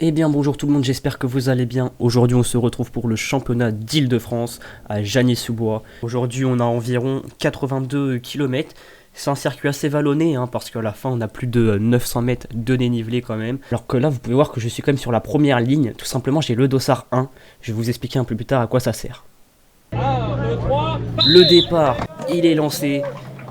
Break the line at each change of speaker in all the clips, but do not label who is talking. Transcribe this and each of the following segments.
Eh bien bonjour tout le monde, j'espère que vous allez bien. Aujourd'hui on se retrouve pour le championnat d'Île-de-France à Jasny-sous-Bois. Aujourd'hui on a environ 82 km. C'est un circuit assez vallonné parce qu'à la fin on a plus de 900 mètres de dénivelé quand même. Alors que là vous pouvez voir que je suis quand même sur la première ligne. Tout simplement j'ai le dossard 1. Je vais vous expliquer un peu plus tard à quoi ça sert.
1, 2, 3.
Le départ il est lancé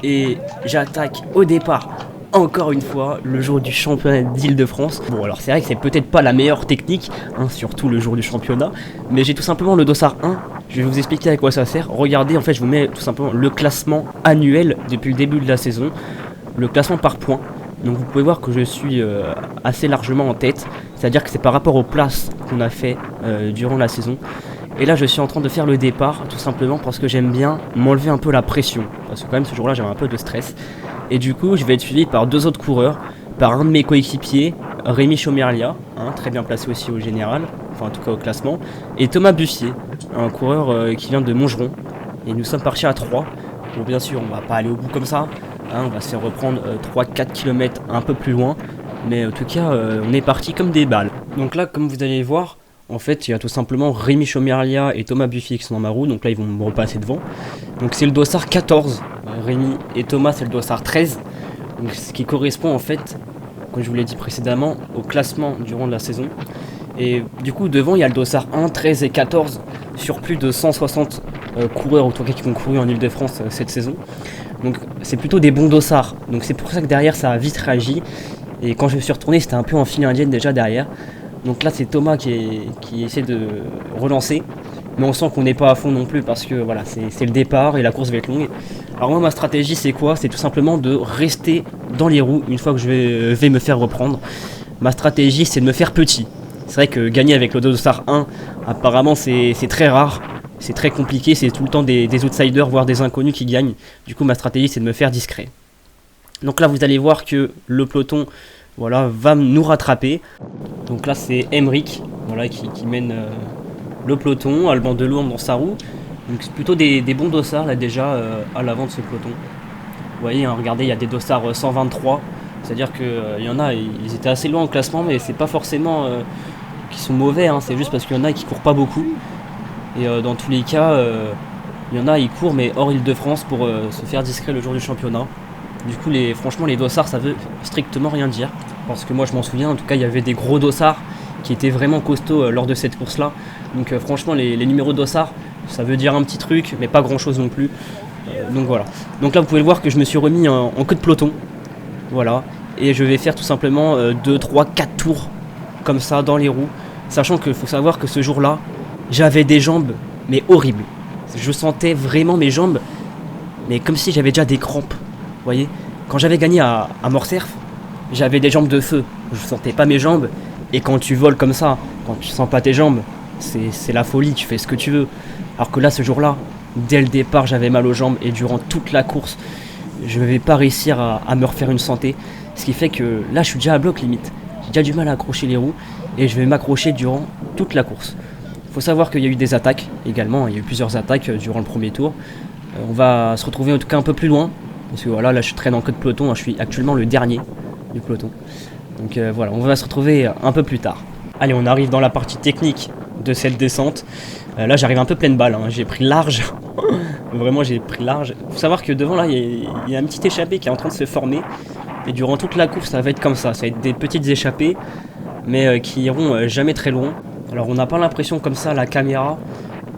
et j'attaque au départ. Encore une fois, le jour du championnat d'Île-de-France. Bon, alors c'est vrai que c'est peut-être pas la meilleure technique, surtout le jour du championnat, mais j'ai tout simplement le dossard 1. Je vais vous expliquer à quoi ça sert. Regardez, en fait, je vous mets tout simplement le classement annuel depuis le début de la saison, le classement par points. Donc vous pouvez voir que je suis assez largement en tête, c'est-à-dire que c'est par rapport aux places qu'on a fait durant la saison. Et là je suis en train de faire le départ tout simplement parce que j'aime bien m'enlever un peu la pression. Parce que quand même ce jour là j'avais un peu de stress. Et du coup je vais être suivi par deux autres coureurs, par un de mes coéquipiers, Rémi Chomerlia, très bien placé aussi au général, enfin en tout cas au classement, et Thomas Buffier, un coureur qui vient de Montgeron. Et nous sommes partis à 3. Bon bien sûr on va pas aller au bout comme ça, on va se faire reprendre 3-4 km un peu plus loin. Mais en tout cas on est parti comme des balles. Donc là comme vous allez voir, en fait, il y a tout simplement Rémi Chomerlia et Thomas Buffier qui sont dans ma roue, donc là ils vont me repasser devant. Donc c'est le dossard 14, Rémi et Thomas c'est le dossard 13, donc ce qui correspond en fait, comme je vous l'ai dit précédemment, au classement durant la saison. Et du coup devant il y a le dossard 1, 13 et 14 sur plus de 160 coureurs ou en tout cas qui ont couru en Ile-de-France cette saison. Donc c'est plutôt des bons dossards, donc c'est pour ça que derrière ça a vite réagi. Et quand je me suis retourné c'était un peu en file indienne déjà derrière. Donc là c'est Thomas qui essaie de relancer, mais on sent qu'on n'est pas à fond non plus parce que voilà c'est le départ et la course va être longue. Alors moi ma stratégie c'est quoi? C'est tout simplement de rester dans les roues une fois que je vais me faire reprendre. Ma stratégie c'est de me faire petit. C'est vrai que gagner avec le dossard 1 apparemment c'est très rare, c'est très compliqué, c'est tout le temps des outsiders voire des inconnus qui gagnent. Du coup ma stratégie c'est de me faire discret. Donc là vous allez voir que le peloton va nous rattraper. Donc là c'est Emric qui mène le peloton, Alban Delorme dans sa roue. Donc c'est plutôt des bons dossards là déjà à l'avant de ce peloton. Vous voyez, regardez, il y a des dossards 123. C'est-à-dire qu'il y en a, ils étaient assez loin au classement, mais c'est pas forcément qu'ils sont mauvais, c'est juste parce qu'il y en a qui courent pas beaucoup. Et dans tous les cas, il y en a, ils courent, mais hors Île-de-France pour se faire discret le jour du championnat. Du coup, franchement, les dossards, ça veut strictement rien dire. Parce que moi, je m'en souviens, en tout cas, il y avait des gros dossards qui étaient vraiment costauds lors de cette course-là. Donc franchement, les numéros de dossards, ça veut dire un petit truc, mais pas grand-chose non plus. Donc voilà. Donc là, vous pouvez le voir que je me suis remis en queue de peloton. Voilà. Et je vais faire tout simplement 2, 3, 4 tours comme ça dans les roues. Sachant qu'il faut savoir que ce jour-là, j'avais des jambes, mais horribles. Je sentais vraiment mes jambes, mais comme si j'avais déjà des crampes. Vous voyez, quand j'avais gagné à Morcerf, j'avais des jambes de feu, je sentais pas mes jambes. Et quand tu voles comme ça, quand tu sens pas tes jambes, c'est la folie, tu fais ce que tu veux. Alors que là, ce jour-là, dès le départ, j'avais mal aux jambes et durant toute la course, je vais pas réussir à me refaire une santé. Ce qui fait que là, je suis déjà à bloc limite. J'ai déjà du mal à accrocher les roues et je vais m'accrocher durant toute la course. Il faut savoir qu'il y a eu des attaques également, il y a eu plusieurs attaques durant le premier tour. On va se retrouver en tout cas un peu plus loin. Parce que là je traîne en queue de peloton, je suis actuellement le dernier du peloton. Donc voilà, on va se retrouver un peu plus tard. Allez, on arrive dans la partie technique de cette descente. Là j'arrive un peu pleine balle, j'ai pris large. Vraiment j'ai pris large. Faut savoir que devant là il y a un petit échappé qui est en train de se former. Et durant toute la course ça va être comme ça va être des petites échappées, mais qui iront jamais très loin. Alors on n'a pas l'impression comme ça à la caméra,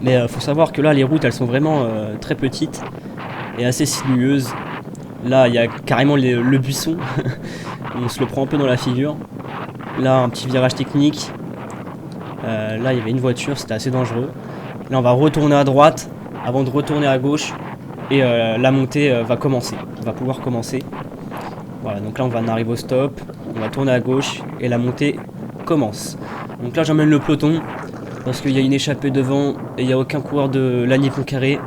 mais faut savoir que là les routes elles sont vraiment très petites et assez sinueuses. Là, il y a carrément le buisson. On se le prend un peu dans la figure. Là, un petit virage technique. Là, il y avait une voiture, c'était assez dangereux. Là, on va retourner à droite avant de retourner à gauche. Et la montée va commencer. On va pouvoir commencer. Voilà, donc là, on va en arriver au stop. On va tourner à gauche et la montée commence. Donc là, j'emmène le peloton parce qu'il y a une échappée devant et il n'y a aucun coureur de Lagny-Pont-Carré.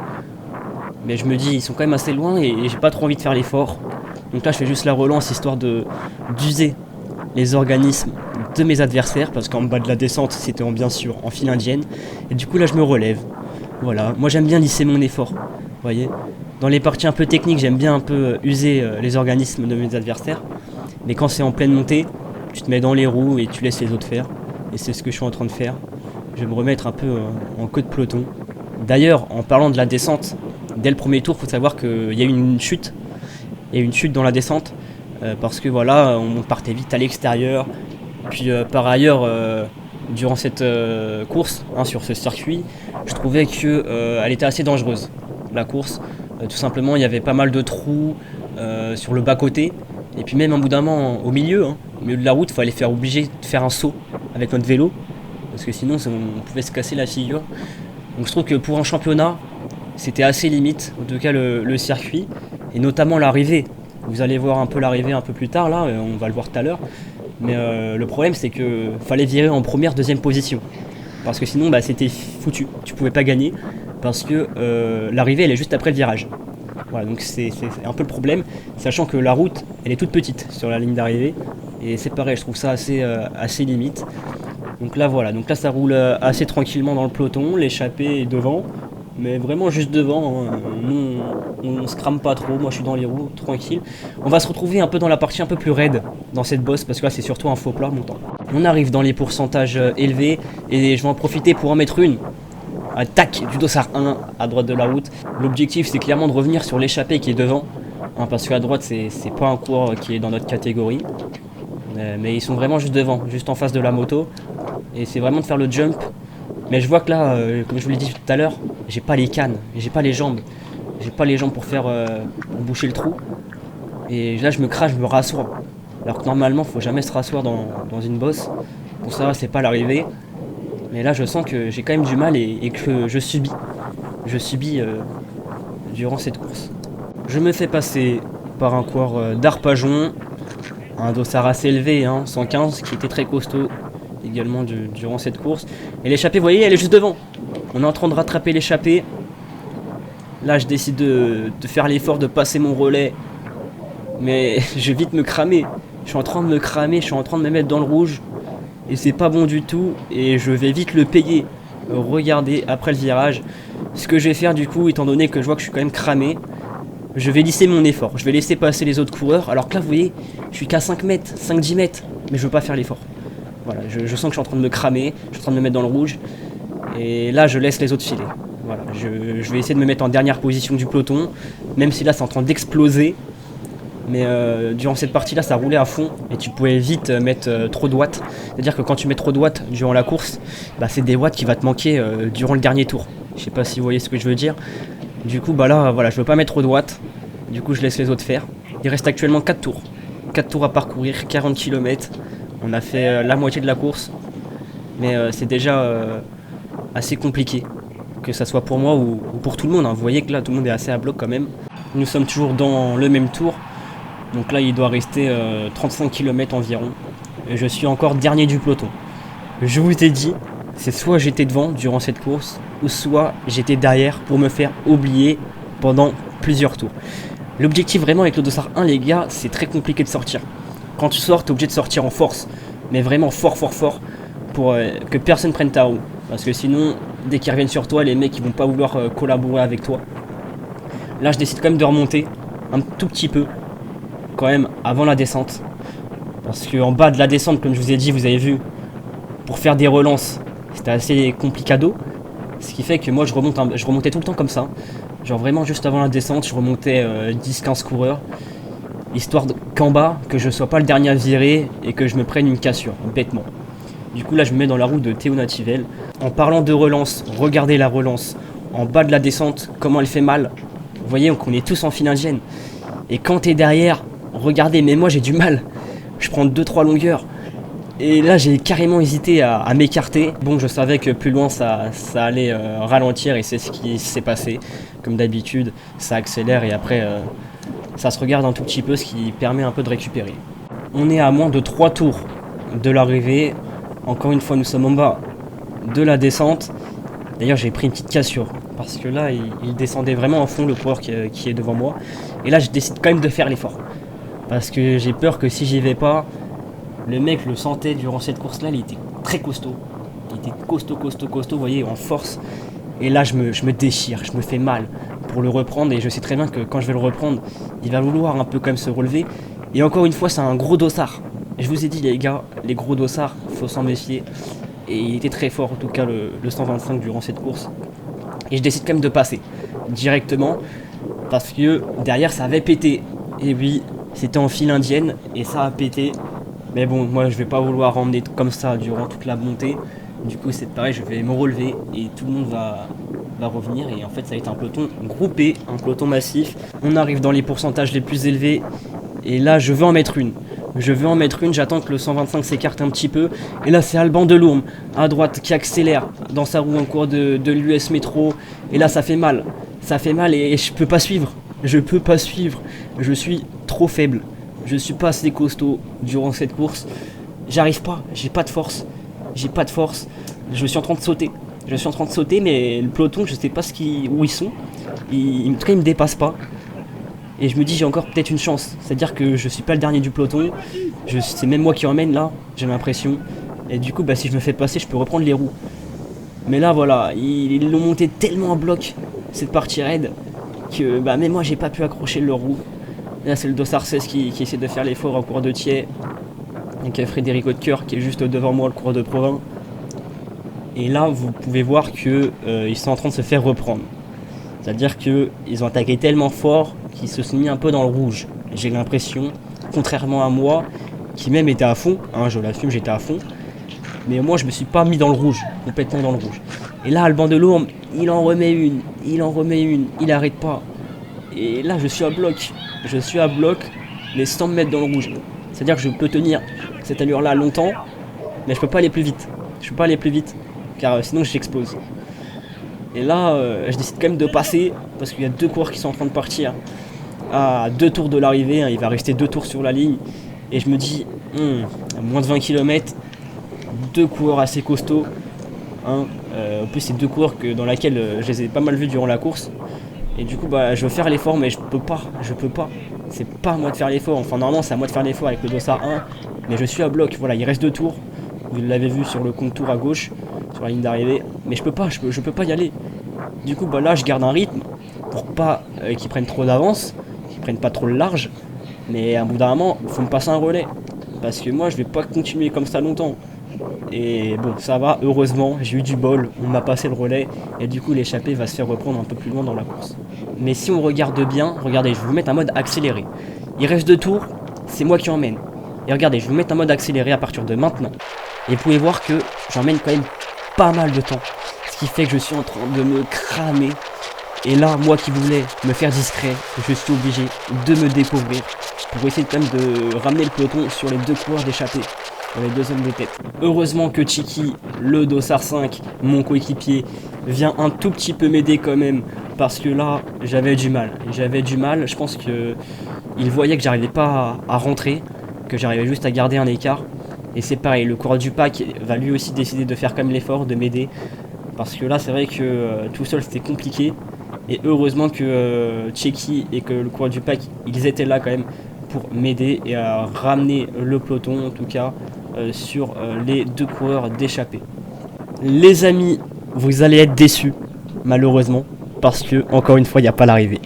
Mais je me dis, ils sont quand même assez loin et j'ai pas trop envie de faire l'effort. Donc là, je fais juste la relance histoire d'user les organismes de mes adversaires. Parce qu'en bas de la descente, c'était bien sûr en file indienne. Et du coup, là, je me relève. Voilà, moi j'aime bien lisser mon effort. Vous voyez, dans les parties un peu techniques, j'aime bien un peu user les organismes de mes adversaires. Mais quand c'est en pleine montée, tu te mets dans les roues et tu laisses les autres faire. et c'est ce que je suis en train de faire. Je vais me remettre un peu en queue de peloton. D'ailleurs, en parlant de la descente, dès le premier tour, il faut savoir qu'il y a eu une chute. Il y a eu une chute dans la descente, parce que voilà, on partait vite à l'extérieur. Puis par ailleurs, durant cette course, sur ce circuit, je trouvais qu'elle était assez dangereuse, la course. Tout simplement, il y avait pas mal de trous sur le bas-côté. Et puis même un bout d'un moment, au milieu de la route, il fallait obligé de faire un saut avec notre vélo. Parce que sinon, on pouvait se casser la figure. Donc je trouve que pour un championnat, c'était assez limite, en tout cas le circuit. Et notamment l'arrivée. Vous allez voir un peu l'arrivée un peu plus tard, là, on va le voir tout à l'heure. Mais le problème, c'est qu'il fallait virer en première, deuxième position. Parce que sinon, c'était foutu. Tu pouvais pas gagner. Parce que l'arrivée, elle est juste après le virage. Voilà, donc c'est un peu le problème. Sachant que la route, elle est toute petite sur la ligne d'arrivée. Et c'est pareil, je trouve ça assez limite. Donc là, voilà. Donc là, ça roule assez tranquillement dans le peloton. L'échappée est devant. Mais vraiment juste devant, nous on se crame pas trop, moi je suis dans les roues, tranquille. On va se retrouver un peu dans la partie un peu plus raide dans cette bosse, parce que là c'est surtout un faux plat montant. On arrive dans les pourcentages élevés, et je vais en profiter pour en mettre une. Tac, du dossard 1 à droite de la route. L'objectif c'est clairement de revenir sur l'échappée qui est devant, parce qu'à droite c'est pas un coureur qui est dans notre catégorie. Mais ils sont vraiment juste devant, juste en face de la moto. Et c'est vraiment de faire le jump. Mais je vois que là, comme je vous l'ai dit tout à l'heure, j'ai pas les cannes, j'ai pas les jambes. J'ai pas les jambes pour pour boucher le trou. Et là je me crache, je me rassois. Alors que normalement faut jamais se rasseoir dans une bosse. Pour ça c'est pas l'arrivée. Mais là je sens que j'ai quand même du mal et que je subis. Je subis durant cette course. Je me fais passer par un coureur d'Arpajon. Un dossard assez élevé, 115, qui était très costaud également durant cette course. Et l'échappée, vous voyez, elle est juste devant. On est en train de rattraper l'échappée. Là, je décide de faire l'effort de passer mon relais. Mais je vais vite me cramer. Je suis en train de me cramer, je suis en train de me mettre dans le rouge. Et c'est pas bon du tout. Et je vais vite le payer. Regardez, après le virage. Ce que je vais faire du coup, étant donné que je vois que je suis quand même cramé, je vais lisser mon effort. Je vais laisser passer les autres coureurs. Alors que là, vous voyez, je suis qu'à 5 mètres, 5-10 mètres. Mais je veux pas faire l'effort. Voilà, je sens que je suis en train de me cramer, je suis en train de me mettre dans le rouge. Et là, je laisse les autres filer. Voilà, je vais essayer de me mettre en dernière position du peloton, même si là, c'est en train d'exploser. Mais durant cette partie-là, ça roulait à fond et tu pouvais vite mettre trop de watts. C'est-à-dire que quand tu mets trop de watts durant la course, c'est des watts qui va te manquer durant le dernier tour. Je sais pas si vous voyez ce que je veux dire. Du coup, là, voilà, je veux pas mettre trop de watts. Du coup, je laisse les autres faire. Il reste actuellement 4 tours. 4 tours à parcourir, 40 km. On a fait la moitié de la course, mais c'est déjà assez compliqué, que ça soit pour moi ou pour tout le monde. Vous voyez que là, tout le monde est assez à bloc quand même. Nous sommes toujours dans le même tour, donc là, il doit rester 35 km environ. Et je suis encore dernier du peloton. Je vous ai dit, c'est soit j'étais devant durant cette course, ou soit j'étais derrière pour me faire oublier pendant plusieurs tours. L'objectif vraiment avec le dossard 1, les gars, c'est très compliqué de sortir. Quand tu sors, tu es obligé de sortir en force, mais vraiment fort pour que personne prenne ta roue. Parce que sinon, dès qu'ils reviennent sur toi, les mecs ils vont pas vouloir collaborer avec toi. Là, je décide quand même de remonter un tout petit peu, quand même, avant la descente. Parce qu'en bas de la descente, comme je vous ai dit, vous avez vu, pour faire des relances, c'était assez complicado. Ce qui fait que moi, je remontais tout le temps comme ça. Genre vraiment juste avant la descente, je remontais 10-15 coureurs. Histoire qu'en bas, que je sois pas le dernier à virer et que je me prenne une cassure, bêtement. Du coup là je me mets dans la roue de Théo Nativelle. En parlant de relance, regardez la relance. En bas de la descente, comment elle fait mal. Vous voyez qu'on est tous en file indienne. Et quand t'es derrière, regardez, mais moi j'ai du mal. Je prends 2-3 longueurs. Et là j'ai carrément hésité à m'écarter. Bon, je savais que plus loin ça allait ralentir et c'est ce qui s'est passé. Comme d'habitude, ça accélère et après... ça se regarde un tout petit peu, ce qui permet un peu de récupérer. On est à moins de 3 tours de l'arrivée. Encore une fois, nous sommes en bas de la descente. D'ailleurs, j'ai pris une petite cassure. Parce que là, il descendait vraiment à fond, le coureur qui est devant moi. Et là, je décide quand même de faire l'effort. Parce que j'ai peur que si j'y vais pas, le mec le sentait durant cette course-là, il était très costaud. Il était costaud, vous voyez, en force. Et là, je me déchire, je me fais mal pour le reprendre. Et je sais très bien que quand je vais le reprendre, il va vouloir un peu quand même se relever. Et encore une fois, c'est un gros dossard. Je vous ai dit, les gars, les gros dossards, faut s'en méfier. Et il était très fort, en tout cas le 125 durant cette course. Et je décide quand même de passer directement parce que derrière ça avait pété. Et oui, c'était en file indienne et ça a pété. Mais bon, moi je vais pas vouloir emmener comme ça durant toute la montée. Du coup c'est pareil, je vais me relever et tout le monde va revenir. Et en fait ça va être un peloton groupé, un peloton massif. On arrive dans les pourcentages les plus élevés. Et là je veux en mettre une. J'attends que le 125 s'écarte un petit peu. Et là c'est Alban Delorme à droite qui accélère dans sa roue en cours de l'US Métro. Et là ça fait mal. Et je peux pas suivre. Je suis trop faible. Je suis pas assez costaud durant cette course. J'arrive pas, j'ai pas de force. Je suis en train de sauter. Mais le peloton, je sais pas où ils sont. En tout cas, ils me dépassent pas. Et je me dis, j'ai encore peut-être une chance. C'est-à-dire que je suis pas le dernier du peloton. C'est même moi qui emmène là, j'ai l'impression. Et du coup, si je me fais passer, je peux reprendre les roues. Mais là, voilà, ils l'ont monté tellement en bloc, cette partie raide, que même moi, j'ai pas pu accrocher leur roue. Là, c'est le Dossard 16 qui essaie de faire l'effort en cours de tiers. Donc Frédéric Hautecoeur qui est juste devant moi, le cours de Provins. Et là, vous pouvez voir que ils sont en train de se faire reprendre. C'est-à-dire qu'ils ont attaqué tellement fort qu'ils se sont mis un peu dans le rouge. J'ai l'impression, contrairement à moi, qui même était à fond, je l'assume, j'étais à fond. Mais moi, je me suis pas mis dans le rouge, complètement dans le rouge. Et là, Alban Delorme, il en remet une, il arrête pas. Et là, je suis à bloc, mais sans me mettre dans le rouge. C'est-à-dire que je peux tenir cette allure-là longtemps, mais je peux pas aller plus vite. Car sinon j'explose. Et là, je décide quand même de passer, parce qu'il y a 2 coureurs qui sont en train de partir à 2 tours de l'arrivée. Il va rester 2 tours sur la ligne. Et je me dis, à moins de 20 km, 2 coureurs assez costauds. En plus, c'est 2 coureurs dans lesquels je les ai pas mal vus durant la course. Et du coup, je veux faire l'effort, mais je peux pas. C'est pas à moi de faire l'effort. Enfin, normalement, c'est à moi de faire l'effort avec le Dossard 1. Mais je suis à bloc. Voilà, il reste 2 tours. Vous l'avez vu sur le compte tour à gauche, sur la ligne d'arrivée. Mais je peux pas y aller. Du coup, là, je garde un rythme pour pas qu'ils prennent trop d'avance, qu'ils prennent pas trop le large. Mais à bout d'un moment, il faut me passer un relais. Parce que moi, je vais pas continuer comme ça longtemps. Et bon, ça va, heureusement, j'ai eu du bol, on m'a passé le relais. Et du coup, l'échappée va se faire reprendre un peu plus loin dans la course. Mais si on regarde bien, regardez, je vais vous mettre un mode accéléré. Il reste 2 tours, c'est moi qui emmène. Et regardez, je vais vous mettre un mode accéléré à partir de maintenant. Et vous pouvez voir que j'emmène quand même pas mal de temps. Ce qui fait que je suis en train de me cramer. Et là, moi qui voulais me faire discret, je suis obligé de me découvrir pour essayer quand même de ramener le peloton sur les 2 coureurs d'échappée, dans les 2 hommes de tête. Heureusement que Chiki, le Dossard 5, mon coéquipier, vient un tout petit peu m'aider quand même, parce que là, j'avais du mal. Je pense qu'il voyait que j'arrivais pas à rentrer, que j'arrivais juste à garder un écart. Et c'est pareil, le coureur du pack va lui aussi décider de faire quand même l'effort, de m'aider. Parce que là, c'est vrai que tout seul, c'était compliqué. Et heureusement que Cheki et que le coureur du pack, ils étaient là quand même pour m'aider et à ramener le peloton, en tout cas, sur les 2 coureurs d'échappée. Les amis, vous allez être déçus, malheureusement, parce que, encore une fois, il n'y a pas l'arrivée.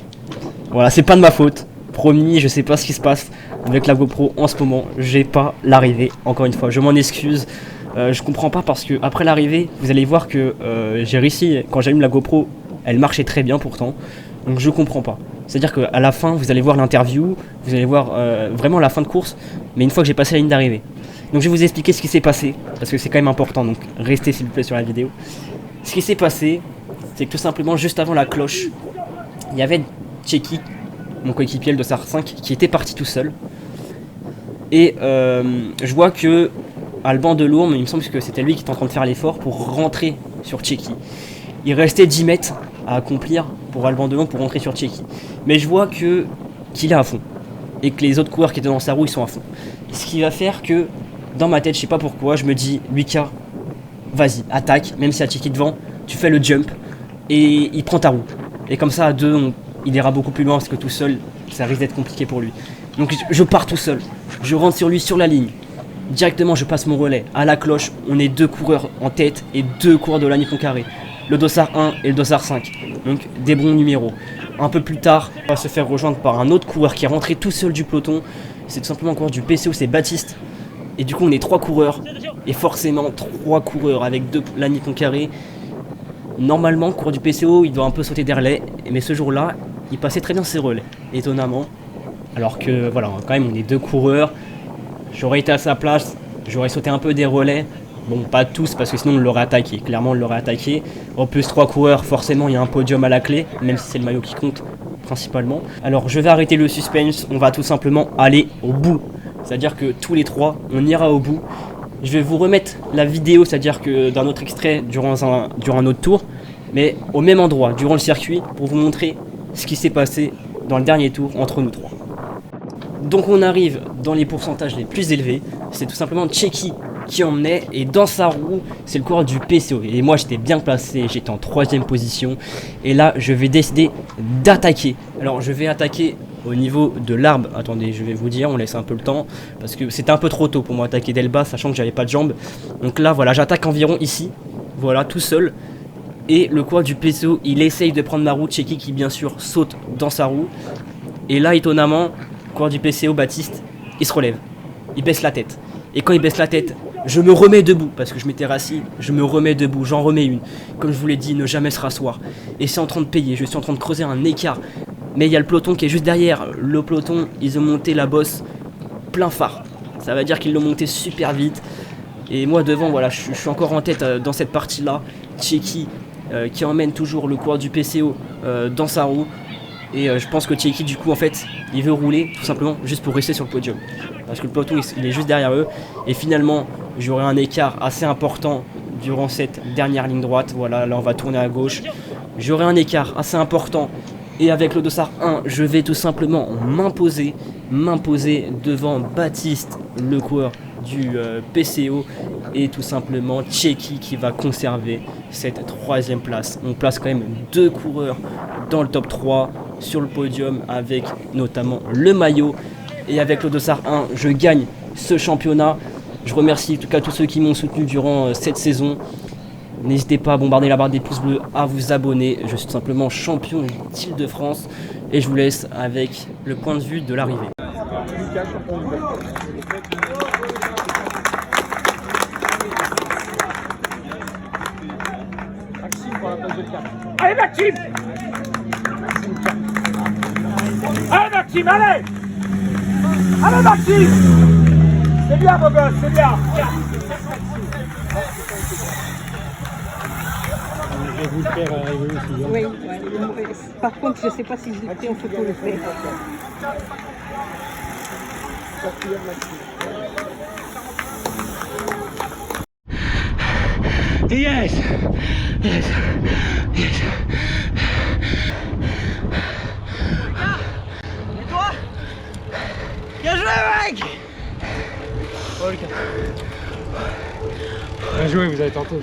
Voilà, c'est pas de ma faute. Promis, je sais pas ce qui se passe avec la GoPro en ce moment. J'ai pas l'arrivée, encore une fois, je m'en excuse. Je comprends pas parce que après l'arrivée, vous allez voir que j'ai réussi, quand j'allume la GoPro, elle marchait très bien pourtant. Donc je comprends pas. C'est-à-dire qu'à la fin, vous allez voir l'interview, vous allez voir vraiment la fin de course, mais une fois que j'ai passé la ligne d'arrivée. Donc je vais vous expliquer ce qui s'est passé, parce que c'est quand même important, donc restez s'il vous plaît sur la vidéo. Ce qui s'est passé, c'est que tout simplement, juste avant la cloche, il y avait Cheki, mon coéquipier de Dossard 5, qui était parti tout seul. Et je vois que Alban Delorme, il me semble que c'était lui qui était en train de faire l'effort pour rentrer sur Cheki. Il restait 10 mètres à accomplir pour Alban Delorme pour rentrer sur Cheki. Mais je vois qu'il est à fond. Et que les autres coureurs qui étaient dans sa roue, ils sont à fond. Ce qui va faire que, dans ma tête, je sais pas pourquoi, je me dis, Lucas, vas-y, attaque, même si y a Cheki devant, tu fais le jump et il prend ta roue. Et comme ça, à 2, il ira beaucoup plus loin parce que tout seul, ça risque d'être compliqué pour lui. Donc je pars tout seul, je rentre sur lui sur la ligne. Directement, je passe mon relais. À la cloche, on est 2 coureurs en tête et 2 coureurs de la Nippon Carré. Le Dossard 1 et le Dossard 5. Donc des bons numéros. Un peu plus tard, on va se faire rejoindre par un autre coureur qui est rentré tout seul du peloton. C'est tout simplement un coureur du PCO, c'est Baptiste. Et du coup, on est 3 coureurs. Et forcément, 3 coureurs avec 2 Lanny Poincaré. Normalement, le coureur du PCO, il doit un peu sauter des relais. Mais ce jour-là, il passait très bien ses relais, étonnamment. Alors que, voilà, quand même, on est 2 coureurs. J'aurais été à sa place, j'aurais sauté un peu des relais. Bon, pas tous, parce que sinon on l'aurait attaqué. Clairement, on l'aurait attaqué. En plus, 3 coureurs, forcément, il y a un podium à la clé, même si c'est le maillot qui compte, principalement. Alors, je vais arrêter le suspense. On va tout simplement aller au bout. C'est-à-dire que tous les 3, on ira au bout. Je vais vous remettre la vidéo, c'est-à-dire que d'un autre extrait durant un autre tour, mais au même endroit, durant le circuit, pour vous montrer ce qui s'est passé dans le dernier tour entre nous 3. Donc on arrive dans les pourcentages les plus élevés. C'est tout simplement Tchéky qui emmenait, et dans sa roue, c'est le coureur du PCO. Et moi j'étais bien placé, j'étais en 3ème position. Et là je vais décider d'attaquer. Alors je vais attaquer au niveau de l'arbre. Attendez, je vais vous dire, on laisse un peu le temps, parce que c'était un peu trop tôt pour moi attaquer dès le bas, sachant que j'avais pas de jambes. Donc là voilà, j'attaque environ ici, voilà, tout seul. Et le coureur du PCO, il essaye de prendre ma roue. Tchéky qui bien sûr saute dans sa roue. Et là étonnamment, le coureur du PCO, Baptiste, il se relève, il baisse la tête. Et quand il baisse la tête, je me remets debout, parce que je m'étais rassis, je me remets debout, j'en remets une. Comme je vous l'ai dit, ne jamais se rasseoir. Et c'est en train de payer, je suis en train de creuser un écart. Mais il y a le peloton qui est juste derrière. Le peloton, ils ont monté la bosse plein phare. Ça veut dire qu'ils l'ont monté super vite. Et moi devant, voilà, je suis encore en tête dans cette partie-là. Tchéky qui emmène toujours le coureur du PCO dans sa roue. Et je pense que Tchéky, du coup, en fait, il veut rouler tout simplement juste pour rester sur le podium. Parce que le peloton, il est juste derrière eux. Et finalement, j'aurai un écart assez important durant cette dernière ligne droite. Voilà, là, on va tourner à gauche. J'aurai un écart assez important. Et avec le dossard 1, je vais tout simplement m'imposer devant Baptiste, le coureur du PCO, et tout simplement Tchéky qui va conserver cette 3ème place. On place quand même 2 coureurs dans le top 3 sur le podium, avec notamment le maillot. Et avec le dossard 1, je gagne ce championnat. Je remercie en tout cas tous ceux qui m'ont soutenu durant cette saison. N'hésitez pas à bombarder la barre des pouces bleus, à vous abonner. Je suis tout simplement champion d'Île-de-France. Et je vous laisse avec le point de vue de l'arrivée.
Allez Maxime! Allez Maxime, allez! Allez Maxime! C'est bien mon gosse, c'est bien!
Je vais vous le faire arriver aussi. Hein.
Oui, ouais. Par contre, je ne sais pas si j'ai pris en photo le fait.
Yes! Yes! Yes!
Et toi? Bien joué mec!
Oh Lucas! Bien joué, vous avez tenté.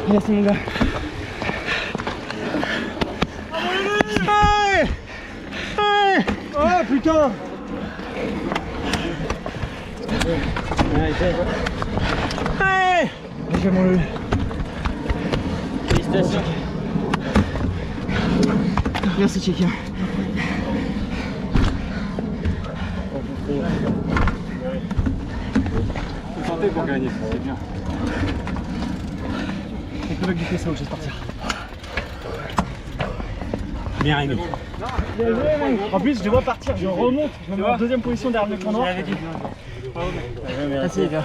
Merci mon gars.
Hey! Hey! Oh putain! Hey!
J'ai mon le.
Félicitations.
Merci Tchéky.
Faut tenter pour gagner, c'est bien.
Avec le mec du PCO, je vais partir.
Bien Rémi.
Bien joué, mec. En plus, je les vois partir, je remonte, je me mets en 2ème position derrière le point noir.
Merci les gars.